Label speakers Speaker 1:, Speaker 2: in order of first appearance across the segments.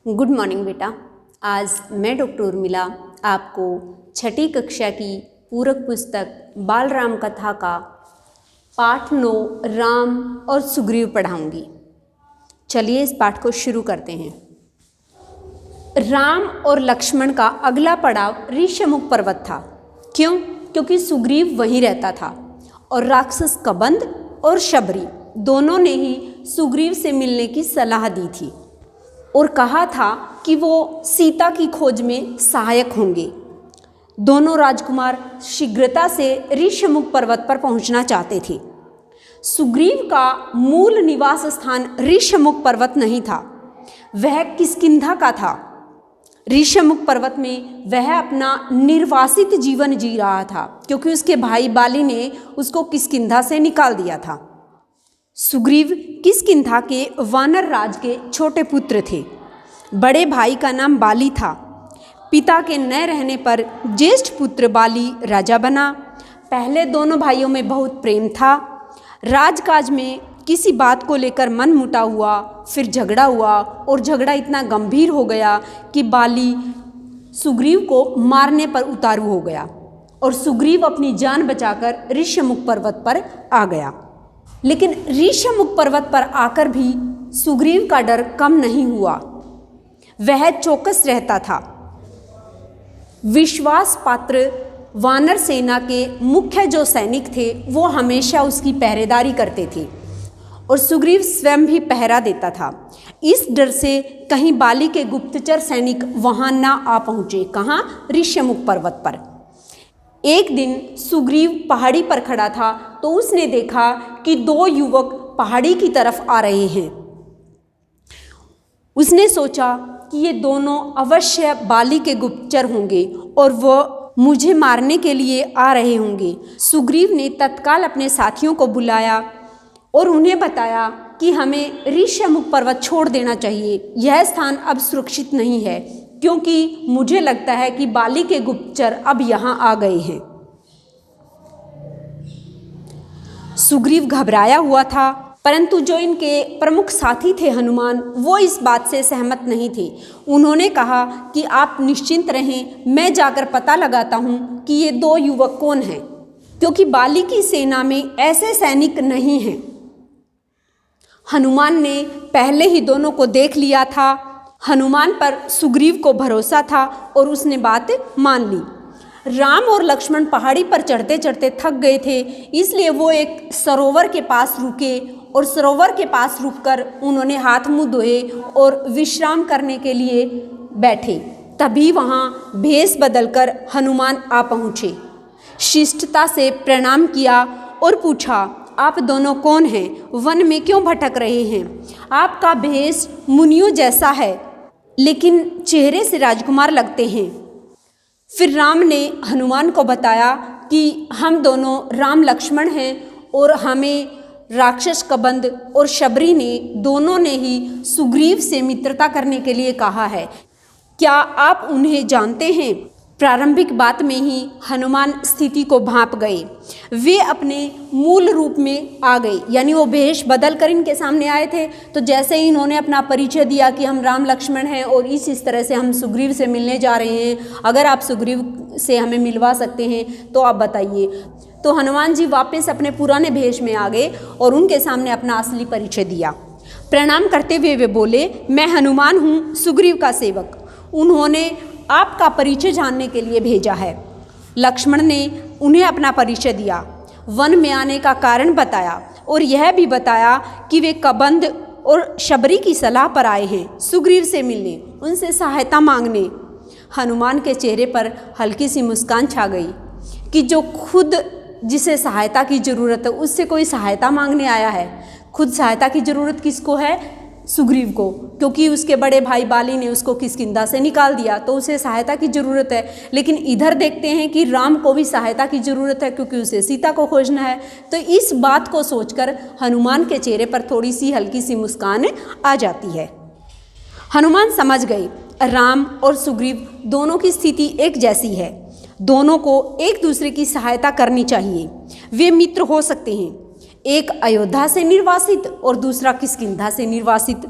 Speaker 1: Good morning बेटा। आज मैं डॉक्टर उर्मिला आपको छठी कक्षा की पूरक पुस्तक बाल राम कथा का पाठ 9 राम और सुग्रीव पढ़ाऊंगी। चलिए इस पाठ को शुरू करते हैं। राम और लक्ष्मण का अगला पड़ाव ऋष्यमुख पर्वत था। क्यों? क्योंकि सुग्रीव वहीं रहता था और राक्षस कबंध और शबरी दोनों ने ही सुग्रीव से मिलने की सलाह दी थी और कहा था कि वो सीता की खोज में सहायक होंगे। दोनों राजकुमार शीघ्रता से ऋष्यमुख पर्वत पर पहुंचना चाहते थे। सुग्रीव का मूल निवास स्थान ऋष्यमुख पर्वत नहीं था, वह किष्किंधा का था। ऋष्यमुख पर्वत में वह अपना निर्वासित जीवन जी रहा था क्योंकि उसके भाई बाली ने उसको किष्किंधा से निकाल दिया था। सुग्रीव किष्किंधा के वानर राज के छोटे पुत्र थे। बड़े भाई का नाम बाली था। पिता के न रहने पर ज्येष्ठ पुत्र बाली राजा बना। पहले दोनों भाइयों में बहुत प्रेम था। राजकाज में किसी बात को लेकर मन मुटाव हुआ, फिर झगड़ा हुआ और झगड़ा इतना गंभीर हो गया कि बाली सुग्रीव को मारने पर उतारू हो गया और सुग्रीव अपनी जान बचाकर ऋष्यमुख पर्वत पर आ गया। लेकिन ऋष्यमुख पर्वत पर आकर भी सुग्रीव का डर कम नहीं हुआ। वह चौकस रहता था। विश्वास पात्र वानर सेना के मुख्य जो सैनिक थे वो हमेशा उसकी पहरेदारी करते थे और सुग्रीव स्वयं भी पहरा देता था। इस डर से कहीं बाली के गुप्तचर सैनिक वहां ना आ पहुंचे। कहाँ? ऋष्यमुख पर्वत पर। एक दिन सुग्रीव पहाड़ी पर खड़ा था तो उसने देखा कि दो युवक पहाड़ी की तरफ आ रहे हैं। उसने सोचा कि ये दोनों अवश्य बाली के गुप्तचर होंगे और वह मुझे मारने के लिए आ रहे होंगे। सुग्रीव ने तत्काल अपने साथियों को बुलाया और उन्हें बताया कि हमें ऋष्यमुख पर्वत छोड़ देना चाहिए। यह स्थान अब सुरक्षित नहीं है क्योंकि मुझे लगता है कि बाली के गुप्तचर अब यहाँ आ गए हैं। सुग्रीव घबराया हुआ था, परंतु जो इनके प्रमुख साथी थे हनुमान, वो इस बात से सहमत नहीं थे। उन्होंने कहा कि आप निश्चिंत रहें, मैं जाकर पता लगाता हूँ कि ये दो युवक कौन हैं, क्योंकि बाली की सेना में ऐसे सैनिक नहीं हैं। हनुमान ने पहले ही दोनों को देख लिया था। हनुमान पर सुग्रीव को भरोसा था और उसने बात मान ली। राम और लक्ष्मण पहाड़ी पर चढ़ते चढ़ते थक गए थे, इसलिए वो एक सरोवर के पास रुके और सरोवर के पास रुककर उन्होंने हाथ मुंह धोए और विश्राम करने के लिए बैठे। तभी वहाँ भेष बदलकर हनुमान आ पहुँचे। शिष्टता से प्रणाम किया और पूछा, आप दोनों कौन हैं? वन में क्यों भटक रहे हैं? आपका भेष मुनियों जैसा है, लेकिन चेहरे से राजकुमार लगते हैं। फिर राम ने हनुमान को बताया कि हम दोनों राम लक्ष्मण हैं और हमें राक्षस कबंध और शबरी ने दोनों ने ही सुग्रीव से मित्रता करने के लिए कहा है। क्या आप उन्हें जानते हैं? प्रारंभिक बात में ही हनुमान स्थिति को भांप गए। वे अपने मूल रूप में आ गए, यानी वो भेष बदल कर इनके सामने आए थे। तो जैसे ही इन्होंने अपना परिचय दिया कि हम राम लक्ष्मण हैं और इस तरह से हम सुग्रीव से मिलने जा रहे हैं, अगर आप सुग्रीव से हमें मिलवा सकते हैं तो आप बताइए। तो हनुमान जी वापस अपने पुराने भेष में आ गए और उनके सामने अपना असली परिचय दिया। प्रणाम करते हुए वे बोले, मैं हनुमान हूँ, सुग्रीव का सेवक। उन्होंने आपका परिचय जानने के लिए भेजा है। लक्ष्मण ने उन्हें अपना परिचय दिया, वन में आने का कारण बताया और यह भी बताया कि वे कबंध और शबरी की सलाह पर आए हैं सुग्रीव से मिलने, उनसे सहायता मांगने। हनुमान के चेहरे पर हल्की सी मुस्कान छा गई कि जो खुद जिसे सहायता की ज़रूरत है उससे कोई सहायता मांगने आया है। खुद सहायता की ज़रूरत किसको है? सुग्रीव को, क्योंकि उसके बड़े भाई बाली ने उसको किष्किंधा से निकाल दिया तो उसे सहायता की ज़रूरत है। लेकिन इधर देखते हैं कि राम को भी सहायता की ज़रूरत है क्योंकि उसे सीता को खोजना है। तो इस बात को सोचकर हनुमान के चेहरे पर थोड़ी सी हल्की सी मुस्कान आ जाती है। हनुमान समझ गए राम और सुग्रीव दोनों की स्थिति एक जैसी है, दोनों को एक दूसरे की सहायता करनी चाहिए। वे मित्र हो सकते हैं, एक अयोध्या से निर्वासित और दूसरा किष्किंधा से निर्वासित।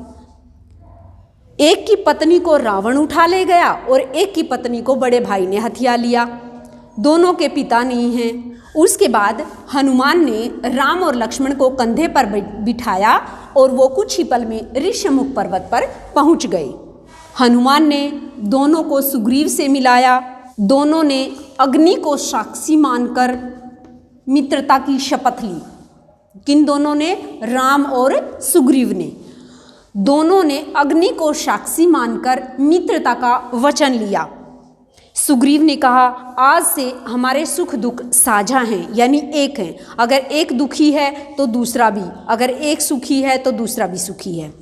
Speaker 1: एक की पत्नी को रावण उठा ले गया और एक की पत्नी को बड़े भाई ने हथिया लिया। दोनों के पिता नहीं हैं। उसके बाद हनुमान ने राम और लक्ष्मण को कंधे पर बिठाया और वो कुछ ही पल में ऋष्यमुख पर्वत पर पहुंच गए। हनुमान ने दोनों को सुग्रीव से मिलाया। दोनों ने अग्नि को साक्षी मानकर मित्रता की शपथ ली। किन दोनों ने? राम और सुग्रीव ने। दोनों ने अग्नि को साक्षी मानकर मित्रता का वचन लिया। सुग्रीव ने कहा, आज से हमारे सुख दुख साझा हैं, यानी एक हैं। अगर एक दुखी है तो दूसरा भी, अगर एक सुखी है तो दूसरा भी सुखी है।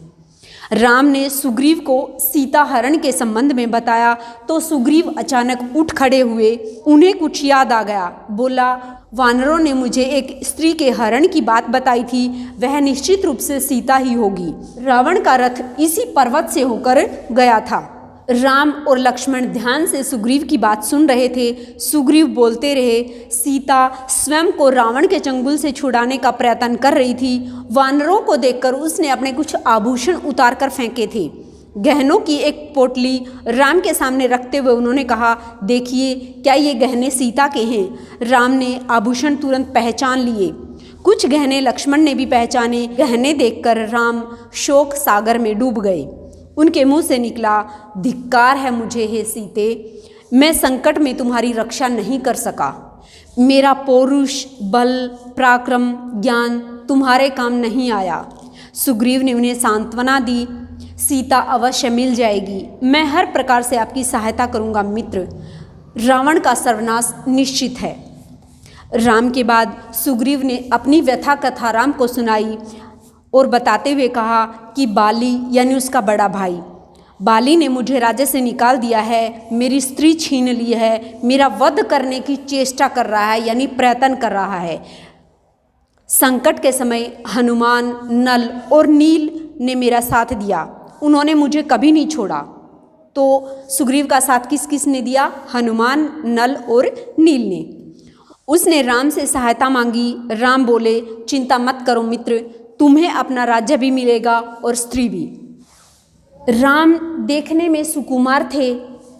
Speaker 1: राम ने सुग्रीव को सीता हरण के संबंध में बताया तो सुग्रीव अचानक उठ खड़े हुए। उन्हें कुछ याद आ गया। बोला, वानरों ने मुझे एक स्त्री के हरण की बात बताई थी, वह निश्चित रूप से सीता ही होगी। रावण का रथ इसी पर्वत से होकर गया था। राम और लक्ष्मण ध्यान से सुग्रीव की बात सुन रहे थे। सुग्रीव बोलते रहे। सीता स्वयं को रावण के चंगुल से छुड़ाने का प्रयत्न कर रही थी। वानरों को देखकर उसने अपने कुछ आभूषण उतार कर फेंके थे। गहनों की एक पोटली राम के सामने रखते हुए उन्होंने कहा, देखिए क्या ये गहने सीता के हैं। राम ने आभूषण तुरंत पहचान लिए। कुछ गहने लक्ष्मण ने भी पहचाने। गहने देखकर राम शोक सागर में डूब गए। उनके मुंह से निकला, धिक्कार है मुझे हे सीते, मैं संकट में तुम्हारी रक्षा नहीं कर सका। मेरा पौरुष, बल, पराक्रम, ज्ञान तुम्हारे काम नहीं आया। सुग्रीव ने उन्हें सांत्वना दी, सीता अवश्य मिल जाएगी। मैं हर प्रकार से आपकी सहायता करूंगा मित्र। रावण का सर्वनाश निश्चित है। राम के बाद सुग्रीव ने अपनी व्यथा कथा राम को सुनाई और बताते हुए कहा कि बाली यानी उसका बड़ा भाई, बाली ने मुझे राज्य से निकाल दिया है, मेरी स्त्री छीन ली है, मेरा वध करने की चेष्टा कर रहा है यानी प्रयत्न कर रहा है। संकट के समय हनुमान, नल और नील ने मेरा साथ दिया। उन्होंने मुझे कभी नहीं छोड़ा। तो सुग्रीव का साथ किस किस ने दिया? हनुमान, नल और नील ने। उसने राम से सहायता मांगी। राम बोले, चिंता मत करो मित्र, तुम्हें अपना राज्य भी मिलेगा और स्त्री भी। राम देखने में सुकुमार थे।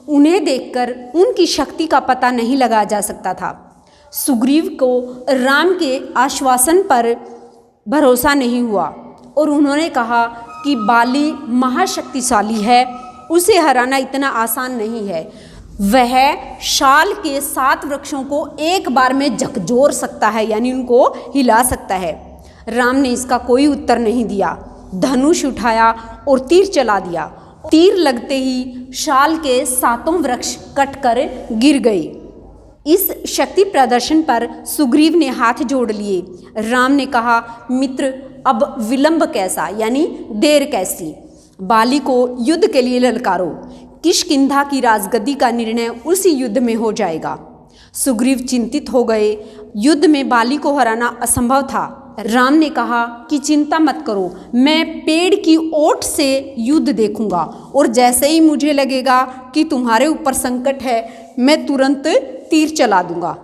Speaker 1: उन्हें देखकर उनकी शक्ति का पता नहीं लगाया जा सकता था। सुग्रीव को राम के आश्वासन पर भरोसा नहीं हुआ और उन्होंने कहा कि बाली महाशक्तिशाली है, उसे हराना इतना आसान नहीं है। वह शाल के 7 वृक्षों को एक बार में झकझोर सकता है, यानी उनको हिला सकता है। राम ने इसका कोई उत्तर नहीं दिया। धनुष उठाया और तीर चला दिया। तीर लगते ही शाल के 7 वृक्ष कटकर गिर गए। इस शक्ति प्रदर्शन पर सुग्रीव ने हाथ जोड़ लिए। राम ने कहा, मित्र अब विलंब कैसा, यानी देर कैसी। बाली को युद्ध के लिए ललकारो। किष्किंधा की राजगद्दी का निर्णय उसी युद्ध में हो जाएगा। सुग्रीव चिंतित हो गए। युद्ध में बाली को हराना असंभव था। राम ने कहा कि चिंता मत करो, मैं पेड़ की ओट से युद्ध देखूंगा और जैसे ही मुझे लगेगा कि तुम्हारे ऊपर संकट है, मैं तुरंत तीर चला दूंगा।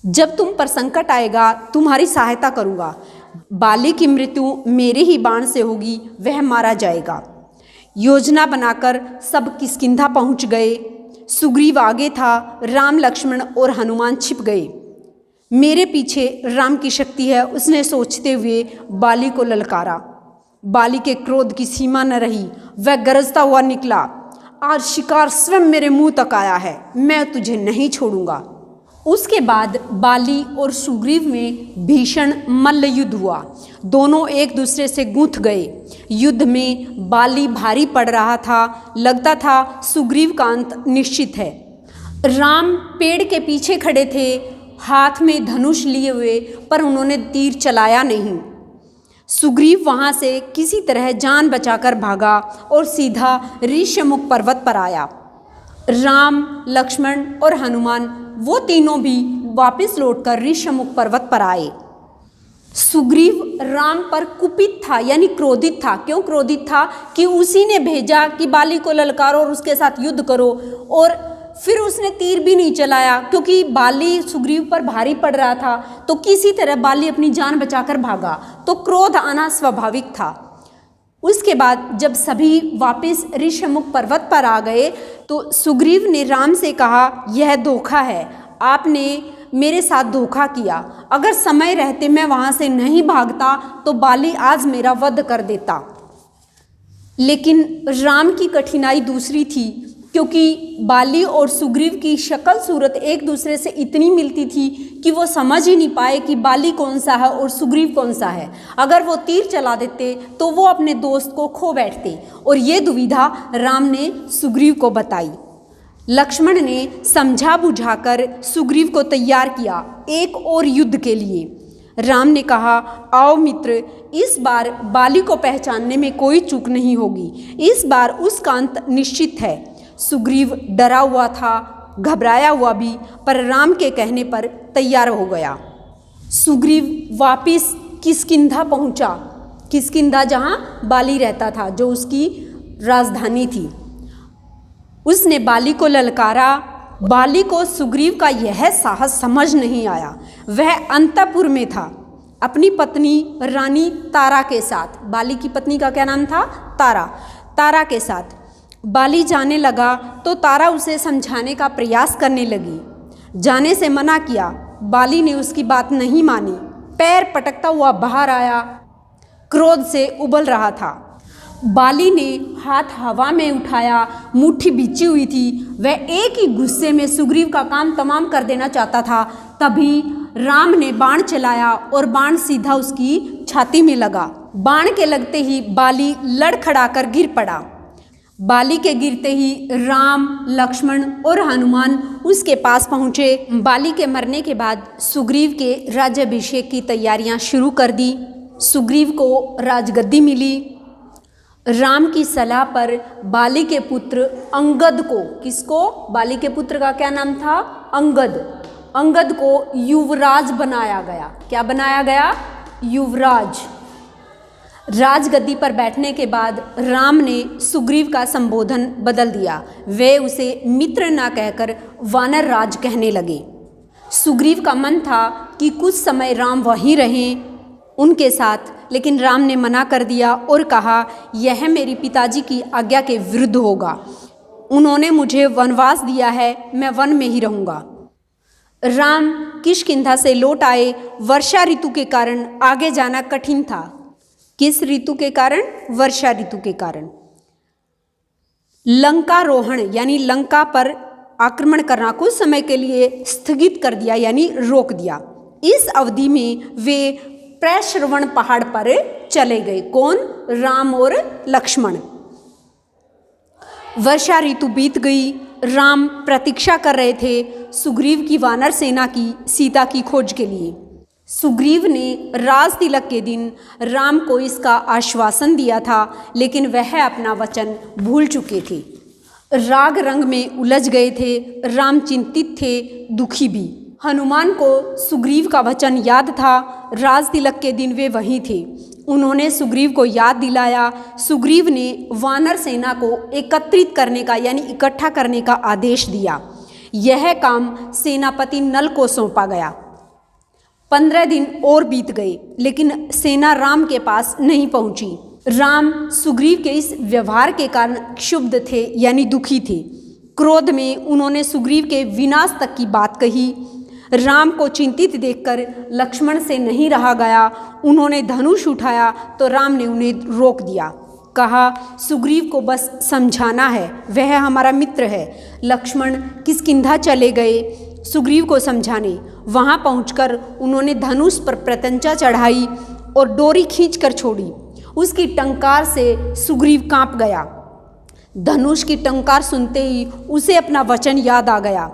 Speaker 1: जब तुम पर संकट आएगा, तुम्हारी सहायता करूंगा। बाली की मृत्यु मेरे ही बाण से होगी, वह मारा जाएगा। योजना बनाकर सब किष्किंधा पहुंच गए। सुग्रीव आगे था, राम, लक्ष्मण और हनुमान छिप गए। मेरे पीछे राम की शक्ति है, उसने सोचते हुए बाली को ललकारा। बाली के क्रोध की सीमा न रही। वह गरजता हुआ निकला, आज शिकार स्वयं मेरे मुंह तक आया है, मैं तुझे नहीं छोड़ूंगा। उसके बाद बाली और सुग्रीव में भीषण मल्ल युद्ध हुआ। दोनों एक दूसरे से गूंथ गए। युद्ध में बाली भारी पड़ रहा था। लगता था सुग्रीव का अंत निश्चित है। राम पेड़ के पीछे खड़े थे, हाथ में धनुष लिए हुए, पर उन्होंने तीर चलाया नहीं। सुग्रीव वहां से किसी तरह जान बचाकर भागा और सीधा ऋष्यमुख पर्वत पर आया। राम, लक्ष्मण और हनुमान वो तीनों भी वापस लौटकर ऋष्यमुख पर्वत पर आए। सुग्रीव राम पर कुपित था, यानी क्रोधित था। क्यों क्रोधित था? कि उसी ने भेजा कि बाली को ललकारो और उसके साथ युद्ध करो, और फिर उसने तीर भी नहीं चलाया क्योंकि बाली सुग्रीव पर भारी पड़ रहा था। तो किसी तरह बाली अपनी जान बचाकर भागा, तो क्रोध आना स्वाभाविक था। उसके बाद जब सभी वापस ऋषमुख पर्वत पर आ गए तो सुग्रीव ने राम से कहा, यह धोखा है, आपने मेरे साथ धोखा किया। अगर समय रहते मैं वहाँ से नहीं भागता तो बाली आज मेरा वध कर देता। लेकिन राम की कठिनाई दूसरी थी, क्योंकि बाली और सुग्रीव की शक्ल सूरत एक दूसरे से इतनी मिलती थी कि वो समझ ही नहीं पाए कि बाली कौन सा है और सुग्रीव कौन सा है। अगर वो तीर चला देते तो वो अपने दोस्त को खो बैठते, और ये दुविधा राम ने सुग्रीव को बताई। लक्ष्मण ने समझा बुझाकर सुग्रीव को तैयार किया एक और युद्ध के लिए। राम ने कहा, आओ मित्र, इस बार बाली को पहचानने में कोई चूक नहीं होगी। इस बार उसका अंत निश्चित है। सुग्रीव डरा हुआ था, घबराया हुआ भी, पर राम के कहने पर तैयार हो गया। सुग्रीव वापिस किष्किंधा पहुंचा, किष्किंधा जहाँ बाली रहता था, जो उसकी राजधानी थी। उसने बाली को ललकारा। बाली को सुग्रीव का यह साहस समझ नहीं आया। वह अंतपुर में था अपनी पत्नी रानी तारा के साथ। बाली की पत्नी का क्या नाम था? तारा। तारा के साथ बाली जाने लगा तो तारा उसे समझाने का प्रयास करने लगी। जाने से मना किया। बाली ने उसकी बात नहीं मानी। पैर पटकता हुआ बाहर आया, क्रोध से उबल रहा था। बाली ने हाथ हवा में उठाया, मुट्ठी बिछी हुई थी। वह एक ही गुस्से में सुग्रीव का काम तमाम कर देना चाहता था। तभी राम ने बाण चलाया और बाण सीधा उसकी छाती में लगा। बाण के लगते ही बाली लड़खड़ाकर गिर पड़ा। बाली के गिरते ही राम, लक्ष्मण और हनुमान उसके पास पहुँचे। बाली के मरने के बाद सुग्रीव के राज्याभिषेक की तैयारियां शुरू कर दी। सुग्रीव को राजगद्दी मिली। राम की सलाह पर बाली के पुत्र अंगद को, किसको? बाली के पुत्र का क्या नाम था? अंगद। अंगद को युवराज बनाया गया। क्या बनाया गया? युवराज। राजगद्दी पर बैठने के बाद राम ने सुग्रीव का संबोधन बदल दिया। वे उसे मित्र ना कहकर वानर राज कहने लगे। सुग्रीव का मन था कि कुछ समय राम वहीं रहें उनके साथ, लेकिन राम ने मना कर दिया और कहा, यह मेरे पिताजी की आज्ञा के विरुद्ध होगा। उन्होंने मुझे वनवास दिया है, मैं वन में ही रहूँगा। राम किष्किंधा से लौट आए। वर्षा ऋतु के कारण आगे जाना कठिन था। किस ऋतु के कारण? वर्षा ऋतु के कारण। लंकारोहण यानी लंका पर आक्रमण करना कुछ समय के लिए स्थगित कर दिया, यानी रोक दिया। इस अवधि में वे प्रश्रवण पहाड़ पर चले गए। कौन? राम और लक्ष्मण। वर्षा ऋतु बीत गई। राम प्रतीक्षा कर रहे थे सुग्रीव की वानर सेना की सीता की खोज के लिए। सुग्रीव ने राज तिलक के दिन राम को इसका आश्वासन दिया था, लेकिन वह अपना वचन भूल चुके थे। राग रंग में उलझ गए थे। राम चिंतित थे, दुखी भी। हनुमान को सुग्रीव का वचन याद था। राज तिलक के दिन वे वहीं थे। उन्होंने सुग्रीव को याद दिलाया। सुग्रीव ने वानर सेना को एकत्रित करने का यानी इकट्ठा करने का आदेश दिया। यह काम सेनापति नल को सौंपा गया। 15 दिन और बीत गए, लेकिन सेना राम के पास नहीं पहुंची। राम सुग्रीव के इस व्यवहार के कारण क्षुब्ध थे यानी दुखी थे। क्रोध में उन्होंने सुग्रीव के विनाश तक की बात कही। राम को चिंतित देखकर लक्ष्मण से नहीं रहा गया। उन्होंने धनुष उठाया तो राम ने उन्हें रोक दिया। कहा, सुग्रीव को बस समझाना है, वह हमारा मित्र है। लक्ष्मण किष्किंधा चले गए सुग्रीव को समझाने। वहां पहुंचकर उन्होंने धनुष पर प्रत्यंचा चढ़ाई और डोरी खींचकर छोड़ी। उसकी टंकार से सुग्रीव कांप गया। धनुष की टंकार सुनते ही उसे अपना वचन याद आ गया।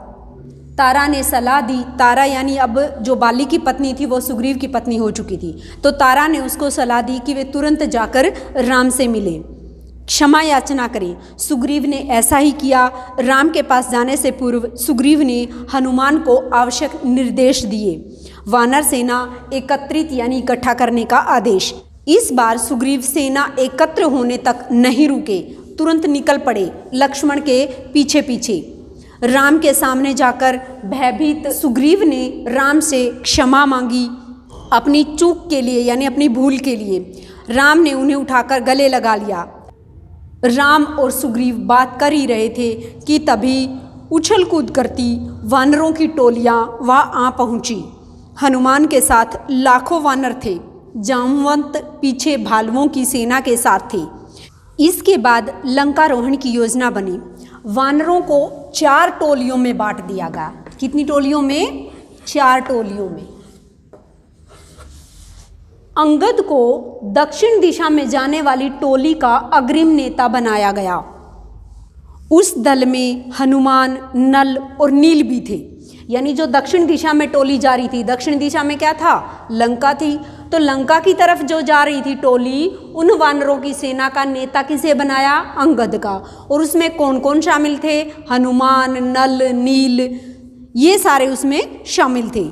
Speaker 1: तारा ने सलाह दी। तारा यानी अब जो बाली की पत्नी थी वो सुग्रीव की पत्नी हो चुकी थी। तो तारा ने उसको सलाह दी कि वे तुरंत जाकर राम से मिले, क्षमा याचना करें। सुग्रीव ने ऐसा ही किया। राम के पास जाने से पूर्व सुग्रीव ने हनुमान को आवश्यक निर्देश दिए। वानर सेना एकत्रित यानी इकट्ठा करने का आदेश। इस बार सुग्रीव सेना एकत्र होने तक नहीं रुके, तुरंत निकल पड़े लक्ष्मण के पीछे पीछे। राम के सामने जाकर भयभीत सुग्रीव ने राम से क्षमा मांगी अपनी चूक के लिए यानी अपनी भूल के लिए। राम ने उन्हें उठाकर गले लगा लिया। राम और सुग्रीव बात कर ही रहे थे कि तभी उछल कूद करती वानरों की टोलियां वहां आ पहुंची। हनुमान के साथ लाखों वानर थे। जामवंत पीछे भालुओं की सेना के साथ थे। इसके बाद लंकारोहण की योजना बनी। वानरों को 4 टोलियों में बांट दिया गया। कितनी टोलियों में? 4 टोलियों में। अंगद को दक्षिण दिशा में जाने वाली टोली का अग्रिम नेता बनाया गया। उस दल में हनुमान, नल और नील भी थे। यानी जो दक्षिण दिशा में टोली जा रही थी, दक्षिण दिशा में क्या था? लंका थी। तो लंका की तरफ जो जा रही थी टोली, उन वानरों की सेना का नेता किसे बनाया? अंगद का। और उसमें कौन कौन शामिल थे? हनुमान, नल, नील, ये सारे उसमें शामिल थे।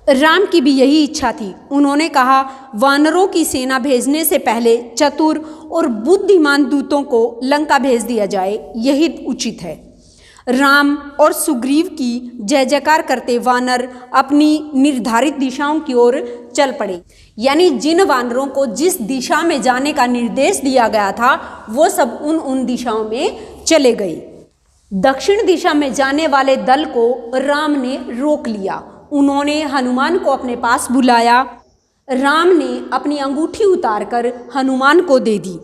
Speaker 1: राम की भी यही इच्छा थी। उन्होंने कहा, वानरों की सेना भेजने से पहले चतुर और बुद्धिमान दूतों को लंका भेज दिया जाए, यही उचित है। राम और सुग्रीव की जय जयकार करते वानर अपनी निर्धारित दिशाओं की ओर चल पड़े। यानी जिन वानरों को जिस दिशा में जाने का निर्देश दिया गया था, वो सब उन दिशाओं में चले गए। दक्षिण दिशा में जाने वाले दल को राम ने रोक लिया। उन्होंने हनुमान को अपने पास बुलाया। राम ने अपनी अंगूठी उतारकर हनुमान को दे दी।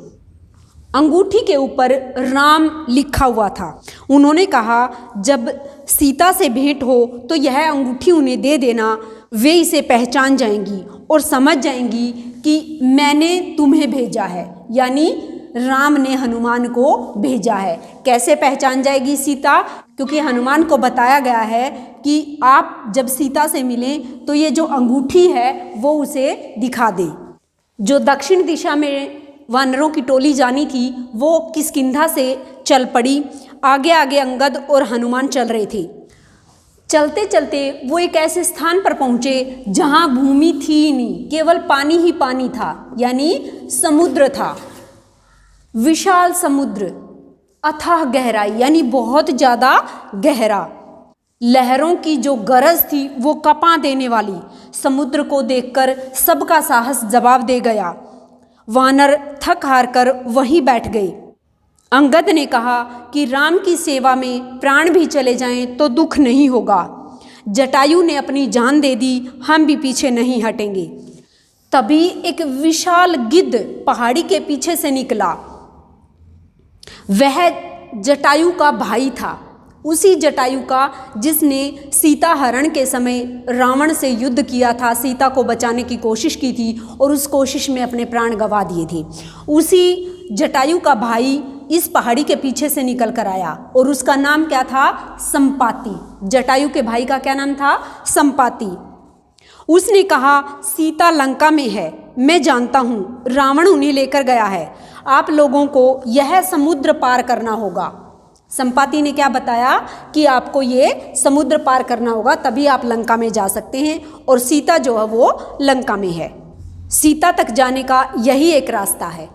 Speaker 1: अंगूठी के ऊपर राम लिखा हुआ था। उन्होंने कहा, जब सीता से भेंट हो तो यह अंगूठी उन्हें दे देना। वे इसे पहचान जाएंगी और समझ जाएंगी कि मैंने तुम्हें भेजा है। यानी राम ने हनुमान को भेजा है। कैसे पहचान जाएगी सीता? क्योंकि हनुमान को बताया गया है कि आप जब सीता से मिलें तो ये जो अंगूठी है वो उसे दिखा दे। जो दक्षिण दिशा में वानरों की टोली जानी थी वो किष्किंधा से चल पड़ी। आगे आगे अंगद और हनुमान चल रहे थे। चलते चलते वो एक ऐसे स्थान पर पहुँचे जहाँ भूमि थी ही नहीं, केवल पानी ही पानी था। यानी समुद्र था, विशाल समुद्र, अथाह गहराई, यानी बहुत ज़्यादा गहरा। लहरों की जो गरज थी वो कपा देने वाली। समुद्र को देखकर सबका साहस जवाब दे गया। वानर थक हार कर वहीं बैठ गए। अंगद ने कहा कि राम की सेवा में प्राण भी चले जाएं तो दुख नहीं होगा। जटायु ने अपनी जान दे दी, हम भी पीछे नहीं हटेंगे। तभी एक विशाल गिद्ध पहाड़ी के पीछे से निकला। वह जटायु का भाई था, उसी जटायु का जिसने सीता हरण के समय रावण से युद्ध किया था, सीता को बचाने की कोशिश की थी और उस कोशिश में अपने प्राण गंवा दिए थे। उसी जटायु का भाई इस पहाड़ी के पीछे से निकल कर आया और उसका नाम क्या था? संपाति। जटायु के भाई का क्या नाम था? संपाति। उसने कहा, सीता लंका में है, मैं जानता हूँ, रावण उन्हें लेकर गया है। आप लोगों को यह समुद्र पार करना होगा। संपाति ने क्या बताया कि आपको ये समुद्र पार करना होगा, तभी आप लंका में जा सकते हैं। और सीता जो है वो लंका में है। सीता तक जाने का यही एक रास्ता है।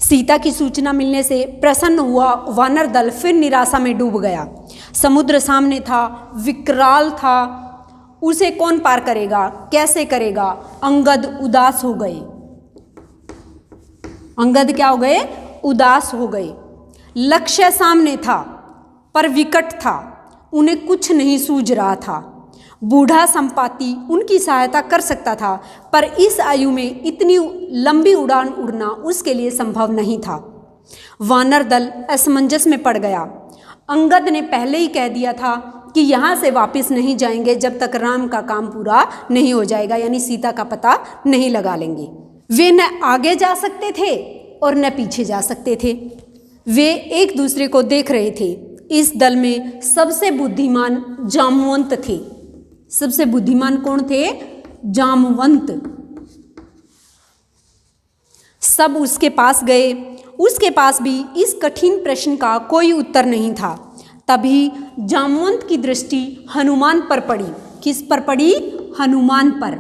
Speaker 1: सीता की सूचना मिलने से प्रसन्न हुआ वानर दल फिर निराशा में डूब गया। समुद्र सामने था, विकराल था, उसे कौन पार करेगा, कैसे करेगा? अंगद उदास हो गए। अंगद क्या हो गए? उदास हो गए। लक्ष्य सामने था पर विकट था, उन्हें कुछ नहीं सूझ रहा था। बूढ़ा संपाति उनकी सहायता कर सकता था, पर इस आयु में इतनी लंबी उड़ान उड़ना उसके लिए संभव नहीं था। वानर दल असमंजस में पड़ गया। अंगद ने पहले ही कह दिया था कि यहाँ से वापस नहीं जाएंगे जब तक राम का काम पूरा नहीं हो जाएगा, यानी सीता का पता नहीं लगा लेंगे। वे न आगे जा सकते थे और न पीछे जा सकते थे। वे एक दूसरे को देख रहे थे। इस दल में सबसे बुद्धिमान जामवंत थे। सबसे बुद्धिमान कौन थे? जामवंत। सब उसके पास गए। उसके पास भी इस कठिन प्रश्न का कोई उत्तर नहीं था। तभी जामवंत की दृष्टि हनुमान पर पड़ी। किस पर पड़ी? हनुमान पर।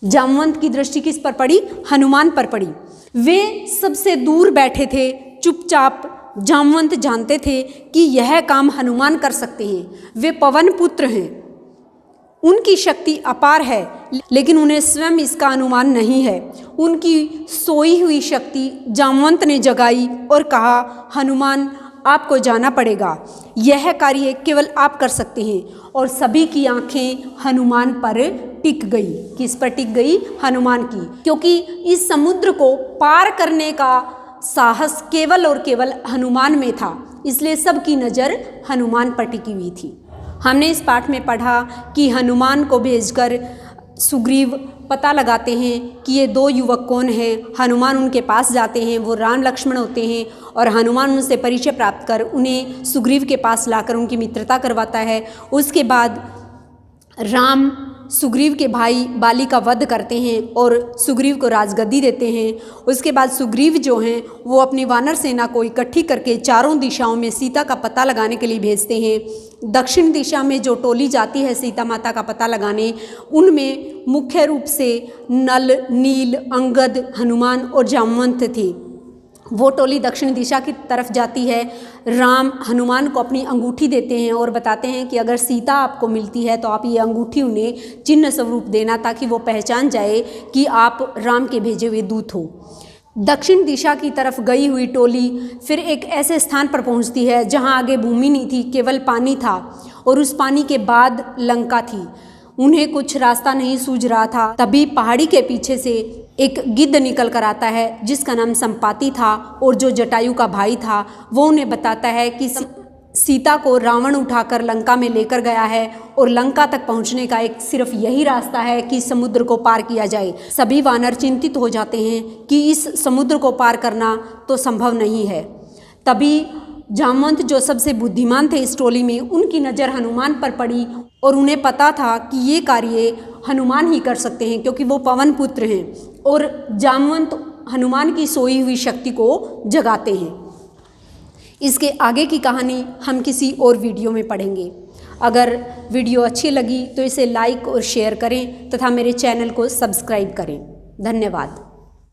Speaker 1: जामवंत की दृष्टि किस पर पड़ी? हनुमान पर पड़ी। वे सबसे दूर बैठे थे, चुपचाप। जामवंत जानते थे कि यह काम हनुमान कर सकते हैं। वे पवन पुत्र हैं। उनकी शक्ति अपार है, लेकिन उन्हें स्वयं इसका अनुमान नहीं है। उनकी सोई हुई शक्ति जामवंत ने जगाई और कहा, हनुमान आपको जाना पड़ेगा, यह कार्य केवल आप कर सकते हैं। और सभी की आंखें हनुमान पर टिक गई। किस पर टिक गई? हनुमान की, क्योंकि इस समुद्र को पार करने का साहस केवल और केवल हनुमान में था, इसलिए सबकी नज़र हनुमान पर टिकी हुई थी। हमने इस पाठ में पढ़ा कि हनुमान को भेजकर सुग्रीव पता लगाते हैं कि ये दो युवक कौन हैं। हनुमान उनके पास जाते हैं, वो राम लक्ष्मण होते हैं और हनुमान उनसे परिचय प्राप्त कर उन्हें सुग्रीव के पास लाकर उनकी मित्रता करवाता है। उसके बाद राम सुग्रीव के भाई बाली का वध करते हैं और सुग्रीव को राजगद्दी देते हैं। उसके बाद सुग्रीव जो हैं वो अपनी वानर सेना को इकट्ठी करके चारों दिशाओं में सीता का पता लगाने के लिए भेजते हैं। दक्षिण दिशा में जो टोली जाती है सीता माता का पता लगाने, उनमें मुख्य रूप से नल, नील, अंगद, हनुमान और जामवंत थे। वो टोली दक्षिण दिशा की तरफ जाती है। राम हनुमान को अपनी अंगूठी देते हैं और बताते हैं कि अगर सीता आपको मिलती है तो आप ये अंगूठी उन्हें चिन्ह स्वरूप देना, ताकि वो पहचान जाए कि आप राम के भेजे हुए दूत हो। दक्षिण दिशा की तरफ गई हुई टोली फिर एक ऐसे स्थान पर पहुंचती है जहां आगे भूमि नहीं थी, केवल पानी था और उस पानी के बाद लंका थी। उन्हें कुछ रास्ता नहीं सूझ रहा था। तभी पहाड़ी के पीछे से एक गिद्ध निकल कर आता है जिसका नाम संपाति था, और जो जटायु का भाई था वो उन्हें बताता है कि सीता को रावण उठाकर लंका में लेकर गया है और लंका तक पहुंचने का एक सिर्फ यही रास्ता है कि समुद्र को पार किया जाए। सभी वानर चिंतित हो जाते हैं कि इस समुद्र को पार करना तो संभव नहीं है। तभी जामवंत जो सबसे बुद्धिमान थे इस टोली में, उनकी नज़र हनुमान पर पड़ी और उन्हें पता था कि ये कार्य हनुमान ही कर सकते हैं, क्योंकि वो पवन पुत्र हैं और जामवंत हनुमान की सोई हुई शक्ति को जगाते हैं। इसके आगे की कहानी हम किसी और वीडियो में पढ़ेंगे। अगर वीडियो अच्छी लगी तो इसे लाइक और शेयर करें तथा मेरे चैनल को सब्सक्राइब करें। धन्यवाद।